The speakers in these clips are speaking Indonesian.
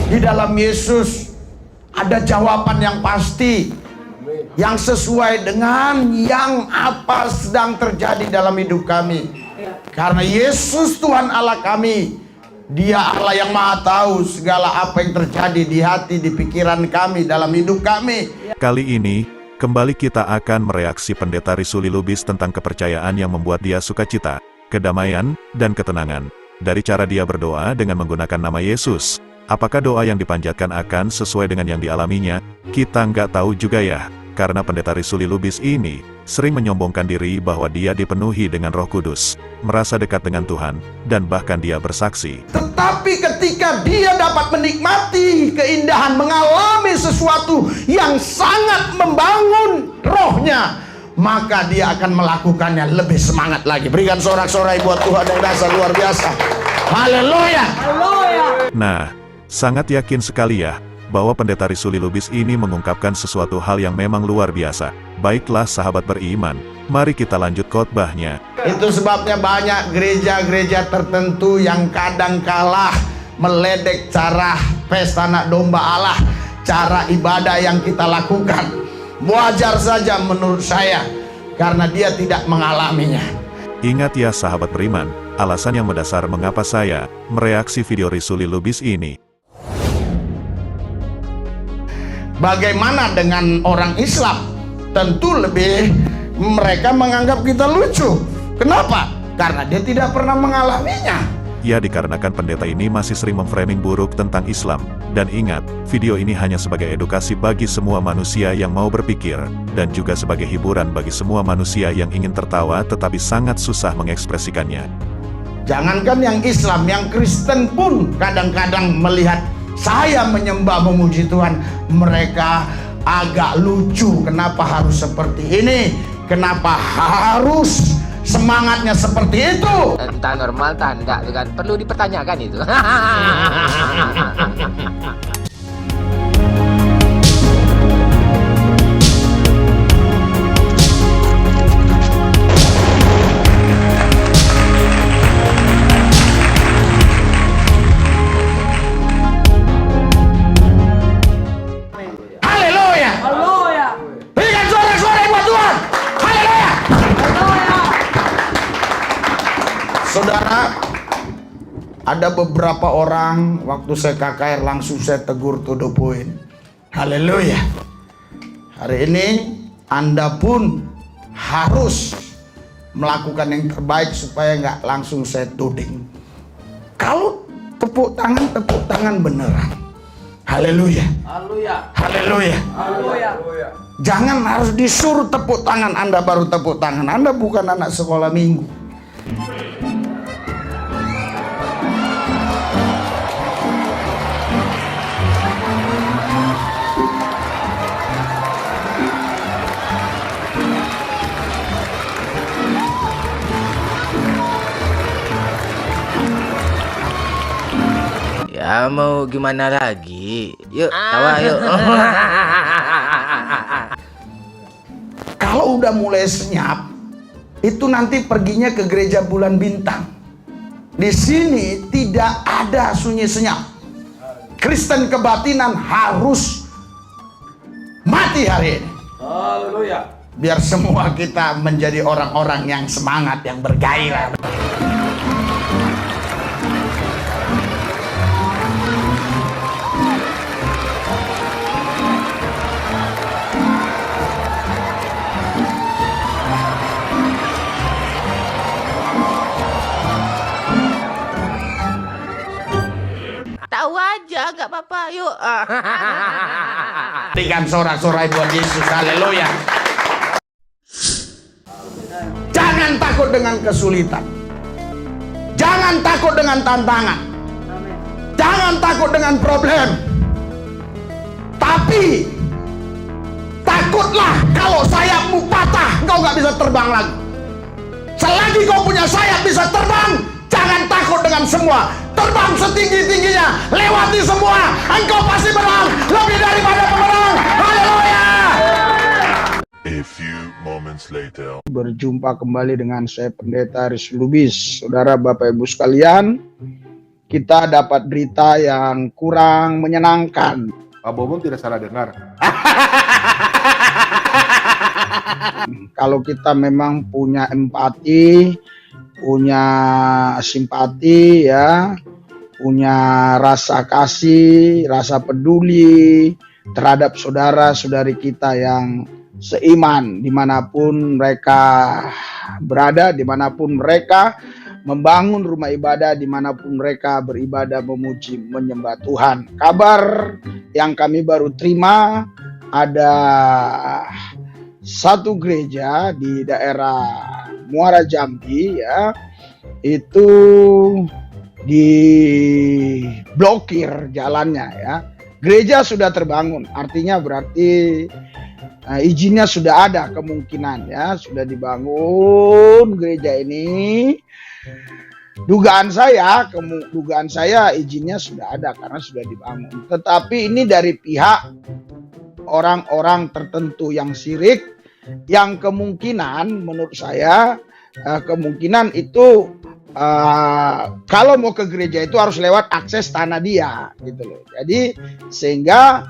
Di dalam Yesus ada jawaban yang pasti, yang sesuai dengan yang apa sedang terjadi dalam hidup kami. Karena Yesus Tuhan Allah kami, Dia Allah yang maha tahu segala apa yang terjadi di hati, di pikiran kami, dalam hidup kami. Kali ini, kembali kita akan mereaksi Pendeta Risuli Lubis tentang kepercayaan yang membuat dia sukacita, kedamaian, dan ketenangan. Dari cara dia berdoa dengan menggunakan nama Yesus. Apakah doa yang dipanjatkan akan sesuai dengan yang dialaminya? Kita nggak tahu juga ya, karena Pendeta Risuli Lubis ini sering menyombongkan diri bahwa dia dipenuhi dengan Roh Kudus, merasa dekat dengan Tuhan, dan bahkan dia bersaksi. Tetapi ketika dia dapat menikmati keindahan, mengalami sesuatu yang sangat membangun rohnya, maka dia akan melakukannya lebih semangat lagi. Berikan sorak-sorai buat Tuhan yang dasar luar biasa. Haleluya. Nah, sangat yakin sekali ya, bahwa Pendeta Risuli Lubis ini mengungkapkan sesuatu hal yang memang luar biasa. Baiklah sahabat beriman, mari kita lanjut khotbahnya. Itu sebabnya banyak gereja-gereja tertentu yang kadang kalah meledek cara pesta anak domba Allah, cara ibadah yang kita lakukan. Wajar saja menurut saya, karena dia tidak mengalaminya. Ingat ya sahabat beriman, alasan yang mendasar mengapa saya mereaksi video Risuli Lubis ini. Bagaimana dengan orang Islam? Tentu lebih mereka menganggap kita lucu. Kenapa? Karena dia tidak pernah mengalaminya. Ya dikarenakan pendeta ini masih sering memframing buruk tentang Islam. Dan ingat, video ini hanya sebagai edukasi bagi semua manusia yang mau berpikir, dan juga sebagai hiburan bagi semua manusia yang ingin tertawa tetapi sangat susah mengekspresikannya. Jangankan yang Islam, yang Kristen pun kadang-kadang melihat saya menyembah memuji Tuhan, mereka agak lucu. Kenapa harus seperti ini? Kenapa harus semangatnya seperti itu? Entah normal, entah enggak, kan perlu dipertanyakan itu. Saudara, ada beberapa orang waktu saya KKR langsung saya tegur to the point. Haleluya. Hari ini Anda pun harus melakukan yang terbaik supaya nggak langsung saya tuding. Kalau tepuk tangan beneran. Haleluya. Haleluya. Haleluya. Haleluya. Jangan harus disuruh tepuk tangan Anda baru tepuk tangan. Anda bukan anak sekolah minggu. Ya mau gimana lagi? Yuk, tawa yuk. Kalau udah mulai senyap, itu nanti perginya ke gereja bulan bintang. Di sini tidak ada sunyi senyap. Kristen kebatinan harus mati hari ini. Haleluya. Biar semua kita menjadi orang-orang yang semangat, yang bergairah. Tahu aja, nggak apa-apa. Yuk. Berikan sorak-sorai buat Yesus. Haleluya. Jangan takut dengan kesulitan. Jangan takut dengan tantangan. Jangan takut dengan problem. Tapi takutlah kalau sayapmu patah, engkau nggak bisa terbang lagi. Selagi kau punya sayap bisa terbang, jangan takut dengan semua. Terbang setinggi-tingginya, lewati semua. Engkau pasti menang, lebih daripada pemenang. Haleluya. A few moments later. Berjumpa kembali dengan saya Pendeta Risuli Lubis. Saudara Bapak Ibu sekalian, kita dapat berita yang kurang menyenangkan. Pak Bobon tidak salah dengar. Kalau kita memang punya empati, punya simpati ya, punya rasa kasih, rasa peduli terhadap saudara-saudari kita yang seiman dimanapun mereka berada, dimanapun mereka membangun rumah ibadah, dimanapun mereka beribadah, memuji, menyembah Tuhan. Kabar yang kami baru terima, ada satu gereja di daerah Muara Jambi ya, itu diblokir jalannya ya. Gereja sudah terbangun, artinya berarti izinnya sudah ada, kemungkinan ya sudah dibangun gereja ini. Dugaan saya izinnya sudah ada karena sudah dibangun. Tetapi ini dari pihak orang-orang tertentu yang syirik, yang kemungkinan menurut saya kemungkinan itu kalau mau ke gereja itu harus lewat akses tanah dia gitu loh. Jadi sehingga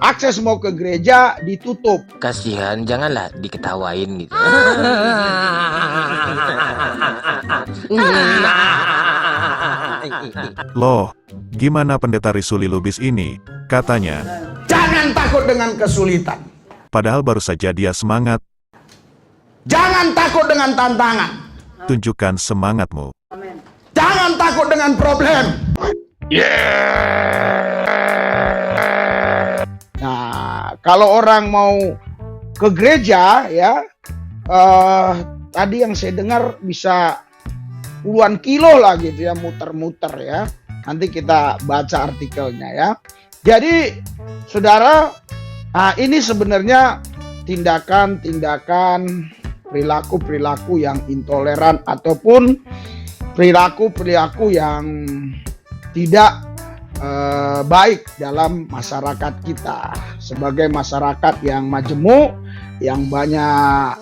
akses mau ke gereja ditutup. Kasihan, janganlah diketawain gitu. Loh, gimana pendeta Risuli Lubis ini? Katanya, Jangan takut dengan kesulitan. padahal baru saja dia semangat. Jangan takut dengan tantangan. Tunjukkan semangatmu. Jangan takut dengan problem. Nah, kalau orang mau ke gereja ya, tadi yang saya dengar bisa puluhan kilo lah gitu ya, muter-muter ya. Nanti kita baca artikelnya ya. Jadi, saudara, ini sebenarnya tindakan-tindakan perilaku-perilaku yang intoleran ataupun perilaku-perilaku yang tidak baik dalam masyarakat kita. Sebagai masyarakat yang majemuk, yang banyak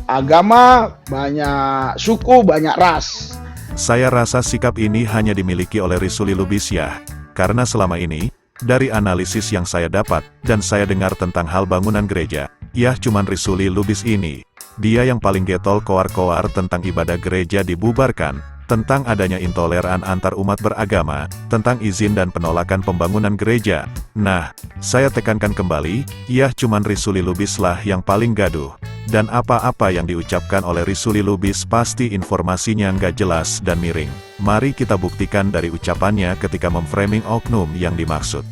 agama, banyak suku, banyak ras. Saya rasa sikap ini hanya dimiliki oleh Risuli Lubis ya. Karena selama ini, dari analisis yang saya dapat, dan saya dengar tentang hal bangunan gereja, ya cuman Risuli Lubis ini. Dia yang paling getol koar-koar tentang ibadah gereja dibubarkan, tentang adanya intoleran antar umat beragama, tentang izin dan penolakan pembangunan gereja. Nah, saya tekankan kembali, ya cuman Risuli Lubis lah yang paling gaduh. Dan apa-apa yang diucapkan oleh Risuli Lubis pasti informasinya nggak jelas dan miring. Mari kita buktikan dari ucapannya ketika memframing oknum yang dimaksud.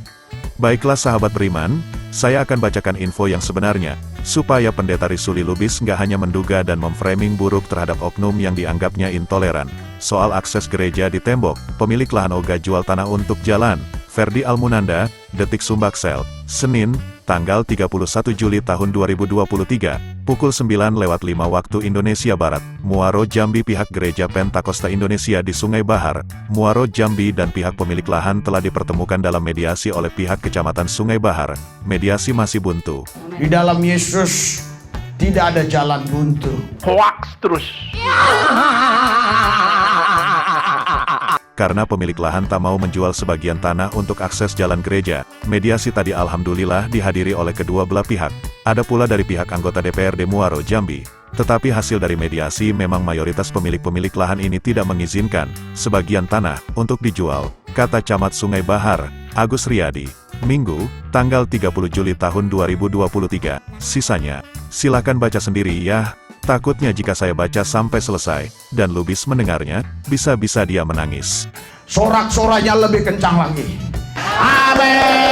Baiklah sahabat beriman, saya akan bacakan info yang sebenarnya, supaya pendeta Risuli Lubis nggak hanya menduga dan memframing buruk terhadap oknum yang dianggapnya intoleran. Soal akses gereja di tembok, pemilik lahan ogah jual tanah untuk jalan, Ferdi Almunanda, Detik Sumbaksel, Senin, tanggal 31 Juli tahun 2023, pukul 9:05 waktu Indonesia Barat, Muaro Jambi. Pihak Gereja Pentakosta Indonesia di Sungai Bahar, Muaro Jambi dan pihak pemilik lahan telah dipertemukan dalam mediasi oleh pihak Kecamatan Sungai Bahar. Mediasi masih buntu. Di dalam Yesus tidak ada jalan buntu. Hoax terus. Karena pemilik lahan tak mau menjual sebagian tanah untuk akses jalan gereja, mediasi tadi alhamdulillah dihadiri oleh kedua belah pihak. Ada pula dari pihak anggota DPRD Muaro Jambi. Tetapi hasil dari mediasi memang mayoritas pemilik-pemilik lahan ini tidak mengizinkan sebagian tanah untuk dijual, kata Camat Sungai Bahar, Agus Riyadi. Minggu, tanggal 30 Juli tahun 2023. Sisanya, silakan baca sendiri ya. Takutnya jika saya baca sampai selesai, dan Lubis mendengarnya, bisa-bisa dia menangis. Sorak-soraknya lebih kencang lagi. Amin.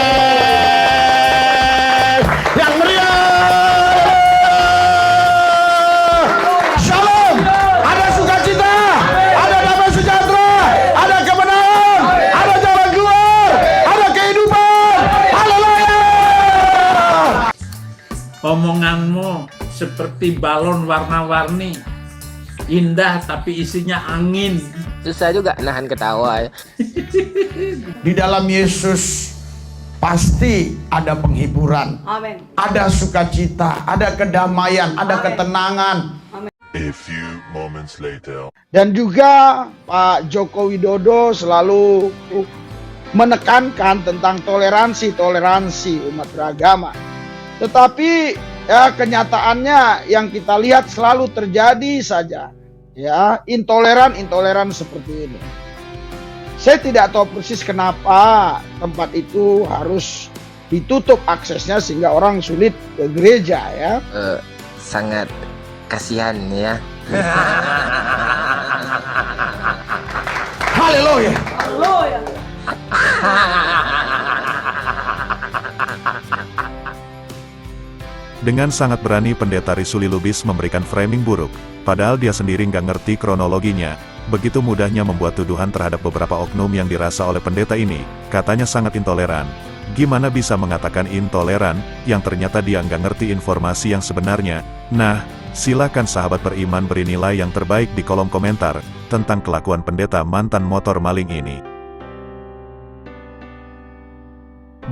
Yang meriah. Shalom. Ada sukacita, ada damai sejahtera, ada kemenangan, ada jalan keluar, ada kehidupan. Haleluya. Omonganmu seperti balon warna-warni, indah tapi isinya angin. Susah juga nahan ketawa ya. Di dalam Yesus pasti ada penghiburan, Amin. ada sukacita, ada kedamaian, ada Amin. ketenangan. A few moments later. Dan juga Pak Joko Widodo selalu menekankan tentang toleransi umat beragama. Tetapi ya kenyataannya yang kita lihat selalu terjadi saja, ya, intoleran seperti ini. Saya tidak tahu persis kenapa tempat itu harus ditutup aksesnya sehingga orang sulit ke gereja, ya. Sangat kasihan ya. Haleluya. Dengan sangat berani pendeta Risuli Lubis memberikan framing buruk, padahal dia sendiri nggak ngerti kronologinya. Begitu mudahnya membuat tuduhan terhadap beberapa oknum yang dirasa oleh pendeta ini, katanya sangat intoleran. Gimana bisa mengatakan intoleran, yang ternyata dia nggak ngerti informasi yang sebenarnya? Nah, silakan sahabat beriman beri nilai yang terbaik di kolom komentar, tentang kelakuan pendeta mantan motor maling ini.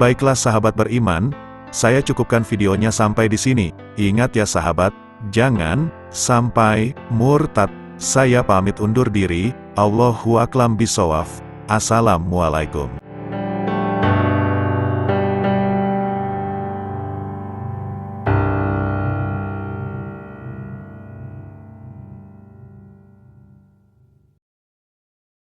Baiklah sahabat beriman, saya cukupkan videonya sampai di sini. Ingat ya sahabat, jangan sampai murtad. Saya pamit undur diri. Allahu a'lam bishawab. Assalamualaikum.